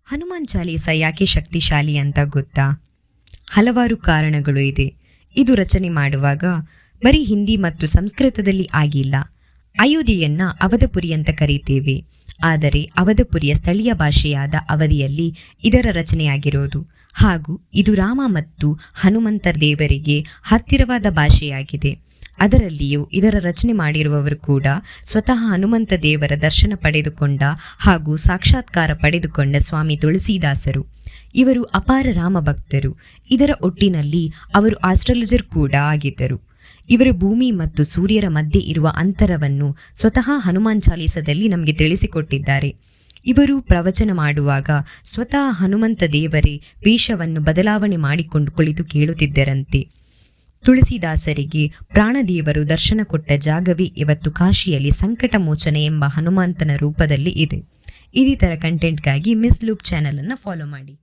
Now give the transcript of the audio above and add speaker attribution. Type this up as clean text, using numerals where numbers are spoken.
Speaker 1: ಹನುಮಾನ್ ಚಾಲೀಸ ಯಾಕೆ ಶಕ್ತಿಶಾಲಿ ಅಂತ ಗೊತ್ತಾ? ಹಲವಾರು ಕಾರಣಗಳು ಇದೆ. ಇದು ರಚನೆ ಮಾಡುವಾಗ ಬರೀ ಹಿಂದಿ ಮತ್ತು ಸಂಸ್ಕೃತದಲ್ಲಿ ಆಗಿಲ್ಲ. ಅಯೋಧ್ಯೆಯನ್ನ ಅವಧಪುರಿ ಅಂತ ಕರೀತೇವೆ, ಆದರೆ ಅವಧಪುರಿಯ ಸ್ಥಳೀಯ ಭಾಷೆಯಾದ ಅವಧಿಯಲ್ಲಿ ಇದರ ರಚನೆಯಾಗಿರೋದು. ಹಾಗೂ ಇದು ರಾಮ ಮತ್ತು ಹನುಮಂತ ದೇವರಿಗೆ ಹತ್ತಿರವಾದ ಭಾಷೆಯಾಗಿದೆ. ಅದರಲ್ಲಿಯೂ ಇದರ ರಚನೆ ಮಾಡಿರುವವರು ಕೂಡ ಸ್ವತಃ ಹನುಮಂತ ದೇವರ ದರ್ಶನ ಪಡೆದುಕೊಂಡ ಹಾಗೂ ಸಾಕ್ಷಾತ್ಕಾರ ಪಡೆದುಕೊಂಡ ಸ್ವಾಮಿ ತುಳಸಿದಾಸರು. ಇವರು ಅಪಾರ ರಾಮ ಭಕ್ತರು. ಇದರ ಒಟ್ಟಿನಲ್ಲಿ ಅವರು ಆಸ್ಟ್ರಾಲಜರ್ ಕೂಡ ಆಗಿದ್ದರು. ಇವರು ಭೂಮಿ ಮತ್ತು ಸೂರ್ಯರ ಮಧ್ಯೆ ಇರುವ ಅಂತರವನ್ನು ಸ್ವತಃ ಹನುಮಾನ್ ಚಾಲೀಸದಲ್ಲಿ ನಮಗೆ ತಿಳಿಸಿಕೊಟ್ಟಿದ್ದಾರೆ. ಇವರು ಪ್ರವಚನ ಮಾಡುವಾಗ ಸ್ವತಃ ಹನುಮಂತ ದೇವರೇ ವೇಷವನ್ನು ಬದಲಾವಣೆ ಮಾಡಿಕೊಂಡು ಕುಳಿತು ಕೇಳುತ್ತಿದ್ದರಂತೆ. ತುಳಸಿದಾಸರಿಗೆ ಪ್ರಾಣದೇವರು ದರ್ಶನ ಕೊಟ್ಟ ಜಾಗವೇ ಇವತ್ತು ಕಾಶಿಯಲ್ಲಿ ಸಂಕಟ ಮೋಚನೆ ಎಂಬ ಹನುಮಂತನ ರೂಪದಲ್ಲಿ ಇದೆ. ಇದೇ ಥರ ಕಂಟೆಂಟ್ಗಾಗಿ ಮಿಸ್ ಲೂಪ್ ಚಾನಲನ್ನು ಫಾಲೋ ಮಾಡಿ.